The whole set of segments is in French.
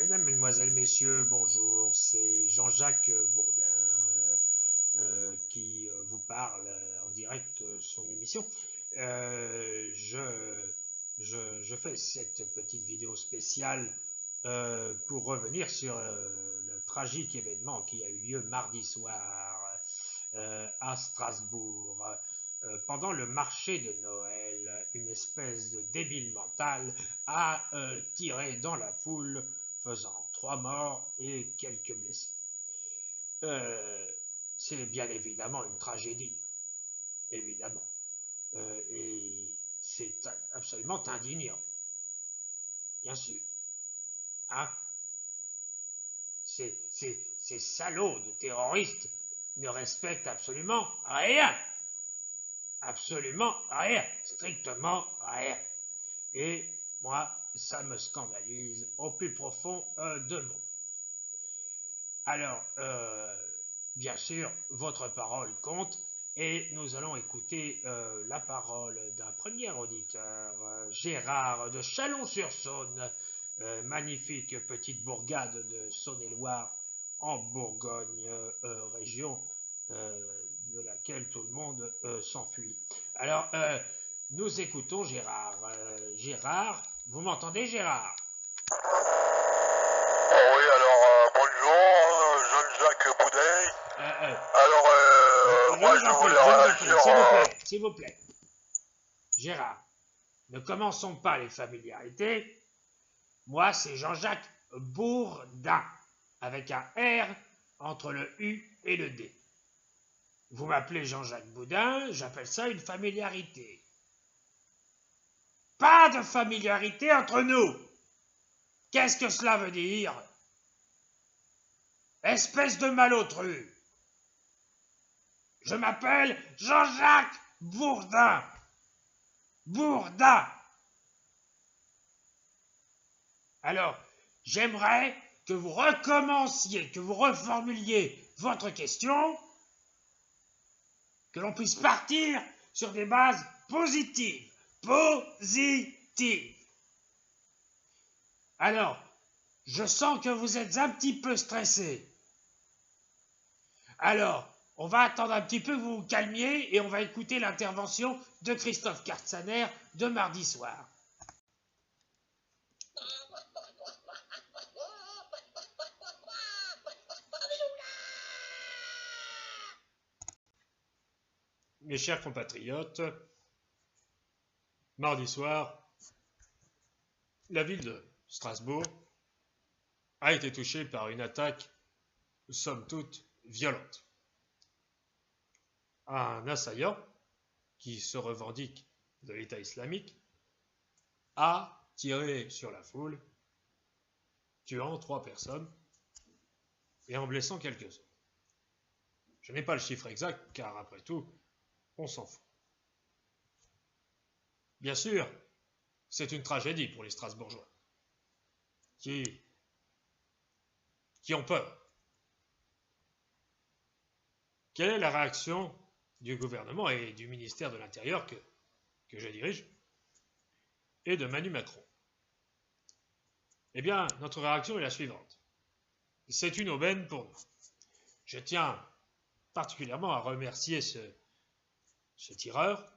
Mesdames, Mesdemoiselles, Messieurs, bonjour, c'est Jean-Jacques Bourdin qui vous parle en direct son émission. Je fais cette petite vidéo spéciale pour revenir sur le tragique événement qui a eu lieu mardi soir à Strasbourg. Pendant le marché de Noël, une espèce de débile mental a tiré dans la foule, faisant 3 morts et quelques blessés. C'est bien évidemment une tragédie, évidemment, et c'est absolument indignant, bien sûr. Hein? Ces salauds de terroristes ne respectent absolument rien. Absolument rien, strictement rien. Et moi, ça me scandalise au plus profond de mon. Alors, bien sûr, votre parole compte et nous allons écouter la parole d'un premier auditeur, Gérard de Chalon-sur-Saône, magnifique petite bourgade de Saône-et-Loire en Bourgogne, région de laquelle tout le monde s'enfuit. Alors, nous écoutons Gérard. Gérard, vous m'entendez, Gérard? Oui, alors, bonjour, Jean-Jacques Bourdin. Alors, moi, je voulais réagir... S'il vous plaît. Gérard, ne commençons pas les familiarités. Moi, c'est Jean-Jacques Bourdin, avec un R entre le U et le D. Vous m'appelez Jean-Jacques Bourdin, j'appelle ça une familiarité. Pas de familiarité entre nous. Qu'est-ce que cela veut dire? Espèce de malotru. Je m'appelle Jean-Jacques Bourdin. Bourdin. Alors, j'aimerais que vous recommenciez, que vous reformuliez votre question, que l'on puisse partir sur des bases positives. Positives. Alors, je sens que vous êtes un petit peu stressé. Alors, on va attendre un petit peu que vous vous calmiez et on va écouter l'intervention de Christophe Castaner de mardi soir. Mes chers compatriotes, mardi soir, la ville de Strasbourg a été touchée par une attaque, somme toute, violente. Un assaillant, qui se revendique de l'État islamique, a tiré sur la foule, tuant 3 personnes et en blessant quelques-uns. Je n'ai pas le chiffre exact, car après tout, on s'en fout. Bien sûr, c'est une tragédie pour les Strasbourgeois, qui ont peur. Quelle est la réaction du gouvernement et du ministère de l'Intérieur que je dirige, et de Manu Macron? Eh bien, notre réaction est la suivante. C'est une aubaine pour nous. Je tiens particulièrement à remercier ce tireur,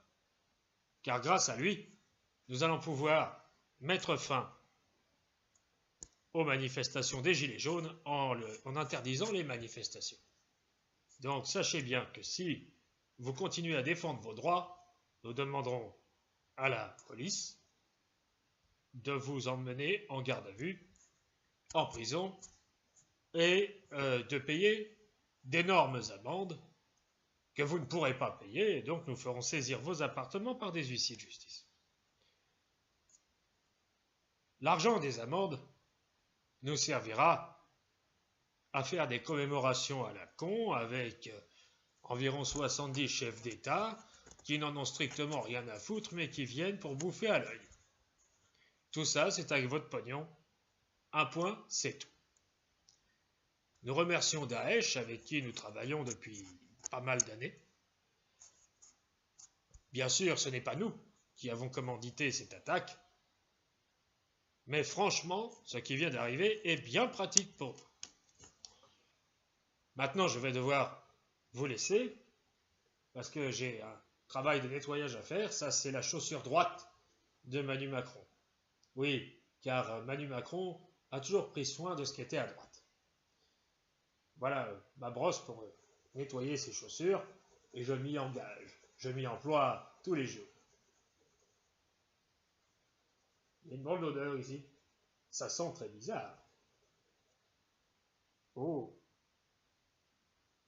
car grâce à lui, nous allons pouvoir mettre fin aux manifestations des Gilets jaunes en interdisant les manifestations. Donc sachez bien que si vous continuez à défendre vos droits, nous demanderons à la police de vous emmener en garde à vue, en prison, et de payer d'énormes amendes que vous ne pourrez pas payer, et donc nous ferons saisir vos appartements par des huissiers de justice. L'argent des amendes nous servira à faire des commémorations à la con avec environ 70 chefs d'État qui n'en ont strictement rien à foutre mais qui viennent pour bouffer à l'œil. Tout ça, c'est avec votre pognon. Un point, c'est tout. Nous remercions Daesh, avec qui nous travaillons depuis pas mal d'années. Bien sûr, ce n'est pas nous qui avons commandité cette attaque, Mais franchement, ce qui vient d'arriver est bien pratique pour vous. Maintenant, je vais devoir vous laisser parce que j'ai un travail de nettoyage à faire. Ça, c'est la chaussure droite de Manu Macron. Oui, car Manu Macron a toujours pris soin de ce qui était à droite. Voilà ma brosse pour nettoyer ses chaussures et je m'y engage. Je m'y emploie tous les jours. Il y a une drôle d'odeur ici. Ça sent très bizarre. Oh!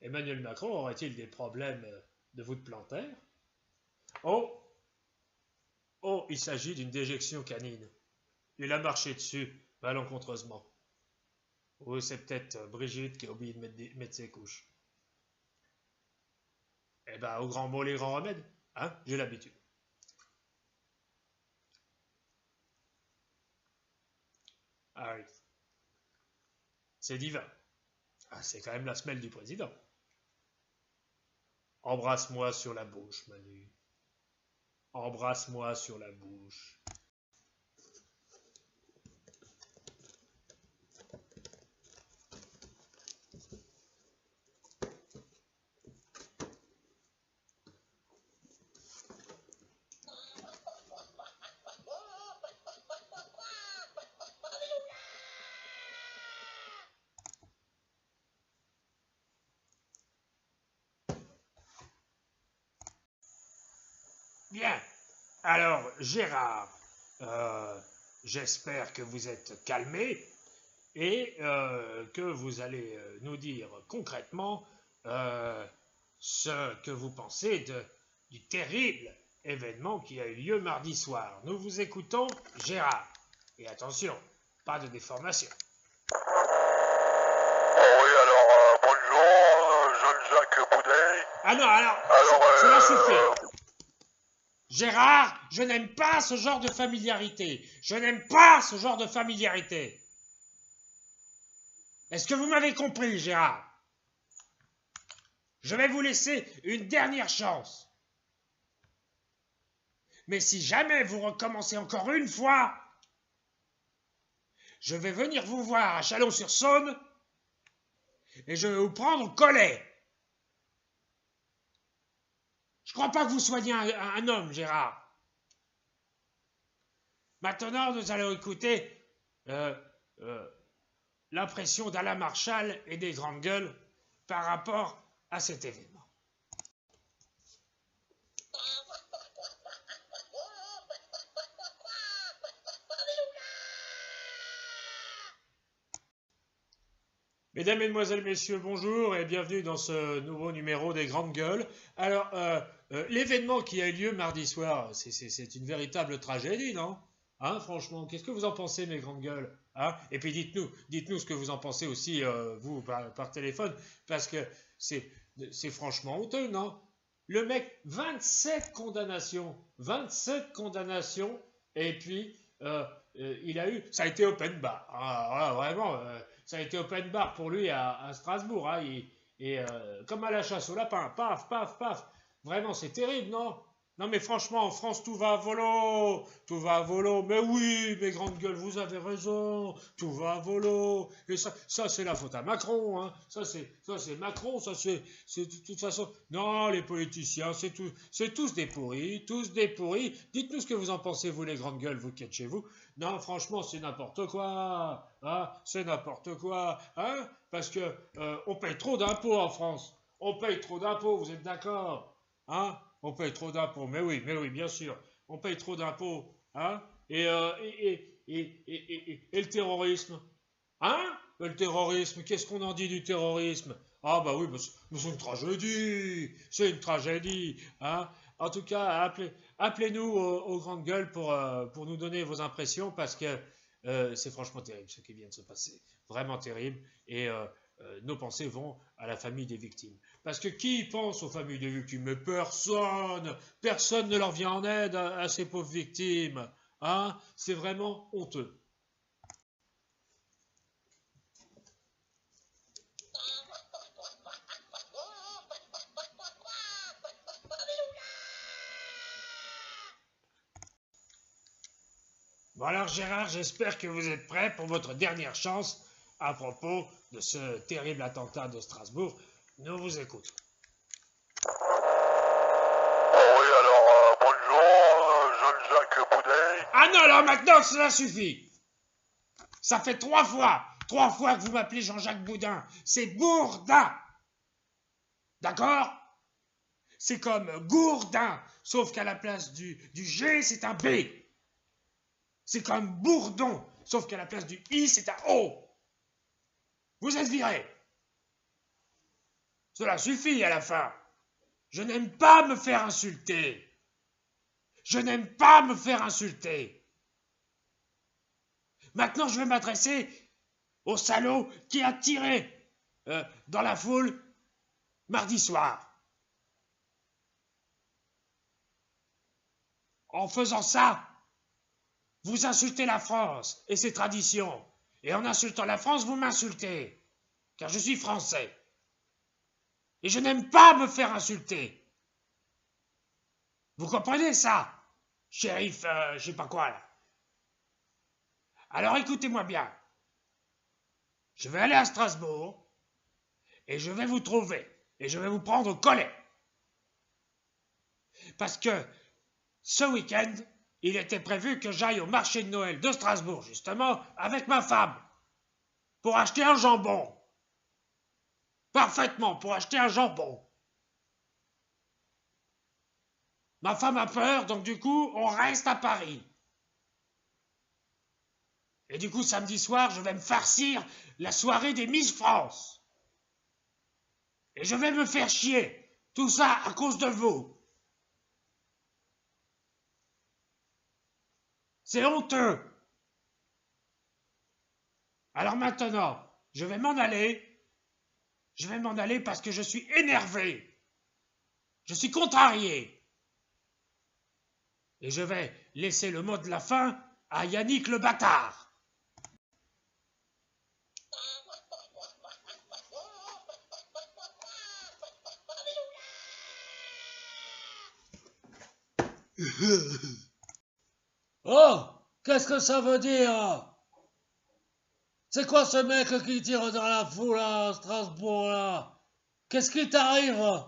Emmanuel Macron aurait-il des problèmes de voûte plantaire? Oh! Oh, il s'agit d'une déjection canine. Il a marché dessus, malencontreusement. Ou c'est peut-être Brigitte qui a oublié de mettre ses couches. Eh ben, au grand mot, les grands remèdes, hein, j'ai l'habitude. Ah oui. C'est divin. Ah, c'est quand même la semelle du président. Embrasse-moi sur la bouche, Manu. Embrasse-moi sur la bouche. Bien. Alors, Gérard, j'espère que vous êtes calmé et que vous allez nous dire concrètement ce que vous pensez du terrible événement qui a eu lieu mardi soir. Nous vous écoutons, Gérard. Et attention, pas de déformation. Oui, alors, bonjour, Jean-Jacques Boudet. Ah non, alors cela suffit. Gérard, je n'aime pas ce genre de familiarité. Je n'aime pas ce genre de familiarité. Est-ce que vous m'avez compris, Gérard? Je vais vous laisser une dernière chance. Mais si jamais vous recommencez encore une fois, je vais venir vous voir à Chalon-sur-Saône et je vais vous prendre au collet. Je ne crois pas que vous soyez un homme, Gérard. Maintenant, nous allons écouter l'impression d'Alain Marshall et des grandes gueules par rapport à cet événement. Mesdames, Mesdemoiselles, Messieurs, bonjour et bienvenue dans ce nouveau numéro des Grandes Gueules. Alors, l'événement qui a eu lieu mardi soir, c'est une véritable tragédie, non? Hein, franchement, qu'est-ce que vous en pensez, mes Grandes Gueules? Hein? Et puis dites-nous ce que vous en pensez aussi, vous, par téléphone, parce que c'est franchement honteux, non? Le mec, 27 condamnations, et puis il a eu, ça a été open bar, ah, vraiment, ça a été open bar pour lui à Strasbourg, hein, comme à la chasse au lapin, paf, paf, paf, vraiment c'est terrible, non? Non mais franchement, en France, tout va à volo, mais oui, mes grandes gueules, vous avez raison, tout va à volo, et ça c'est la faute à Macron, hein, ça c'est Macron, ça c'est de toute façon, non, les politiciens, c'est tous des pourris, dites-nous ce que vous en pensez, vous les grandes gueules, vous qui êtes chez vous, non, franchement, c'est n'importe quoi, hein, c'est n'importe quoi, hein, parce que on paye trop d'impôts en France, on paye trop d'impôts, vous êtes d'accord, hein? On paye trop d'impôts, mais oui, bien sûr, on paye trop d'impôts, hein? Et le terrorisme, hein? Le terrorisme, qu'est-ce qu'on en dit du terrorisme? Ah bah oui, c'est une tragédie, hein? En tout cas, appelez-nous aux grandes gueules pour nous donner vos impressions, parce que c'est franchement terrible ce qui vient de se passer, vraiment terrible, et nos pensées vont à la famille des victimes. Parce que qui pense aux familles des victimes? Mais personne ne leur vient en aide à ces pauvres victimes. Hein? C'est vraiment honteux. Bon alors Gérard, j'espère que vous êtes prêt pour votre dernière chance à propos de ce terrible attentat de Strasbourg. Nous vous écoutons. Oui, alors, bonjour, Jean-Jacques Boudet. Ah non, alors maintenant cela suffit. Ça fait 3 fois que vous m'appelez Jean-Jacques Boudin. C'est Bourdin. D'accord? C'est comme Gourdin, sauf qu'à la place du G, c'est un B. C'est comme Bourdon, sauf qu'à la place du I, c'est un O. Vous êtes viré. Cela suffit à la fin. Je n'aime pas me faire insulter. Je n'aime pas me faire insulter. Maintenant, je vais m'adresser au salaud qui a tiré dans la foule mardi soir. En faisant ça, vous insultez la France et ses traditions. Et en insultant la France, vous m'insultez. Car je suis français. Et je n'aime pas me faire insulter. Vous comprenez ça, shérif, je sais pas quoi là. Alors écoutez-moi bien. Je vais aller à Strasbourg et je vais vous trouver et je vais vous prendre au collet. Parce que ce week-end, il était prévu que j'aille au marché de Noël de Strasbourg, justement, avec ma femme, pour acheter un jambon. Parfaitement, pour acheter un jambon. Ma femme a peur, donc du coup, on reste à Paris. Et du coup, samedi soir, je vais me farcir la soirée des Miss France. Et je vais me faire chier. Tout ça à cause de vous. C'est honteux. Alors maintenant, je vais m'en aller. Je vais m'en aller parce que je suis énervé. Je suis contrarié. Et je vais laisser le mot de la fin à Yannick le bâtard. Oh, qu'est-ce que ça veut dire? C'est quoi ce mec qui tire dans la foule à Strasbourg là? Qu'est-ce qui t'arrive?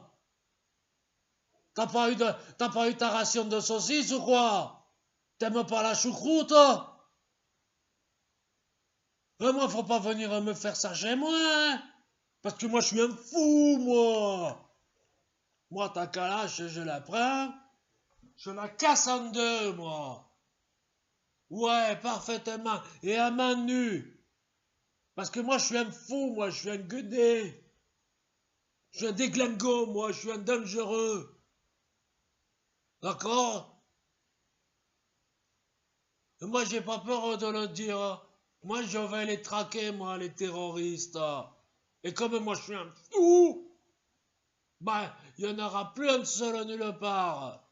T'as pas eu ta ration de saucisse ou quoi? T'aimes pas la choucroute? Moi, faut pas venir me faire ça chez moi, hein? Parce que moi, je suis un fou, moi. Moi, ta calache, je la prends, je la casse en deux, moi. Ouais, parfaitement, et à main nue. Parce que moi, je suis un fou, moi, je suis un gueudé. Je suis un déglingo, moi, je suis un dangereux. D'accord? Moi, j'ai pas peur de le dire. Moi, je vais les traquer, moi, les terroristes. Et comme moi, je suis un fou, ben, il n'y en aura plus un seul nulle part.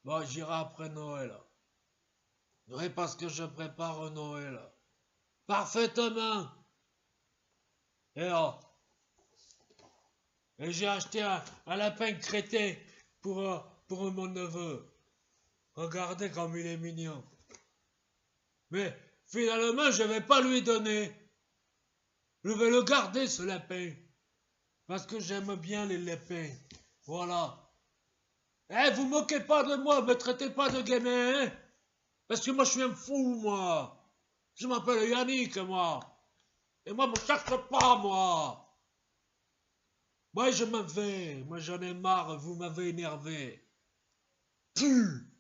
Bon, j'irai après Noël. Oui, parce que je prépare Noël. Parfaitement. Et, et j'ai acheté un lapin crétin pour mon neveu. Regardez comme il est mignon. Mais finalement, je vais pas lui donner. Je vais le garder, ce lapin. Parce que j'aime bien les lapins. Voilà. Eh, vous moquez pas de moi, me traitez pas de gamin, hein? Parce que moi, je suis un fou, moi. Je m'appelle Yannick, moi. Et moi, je me cherche pas, moi. Moi, je m'en vais. Moi, j'en ai marre, vous m'avez énervé. Puh.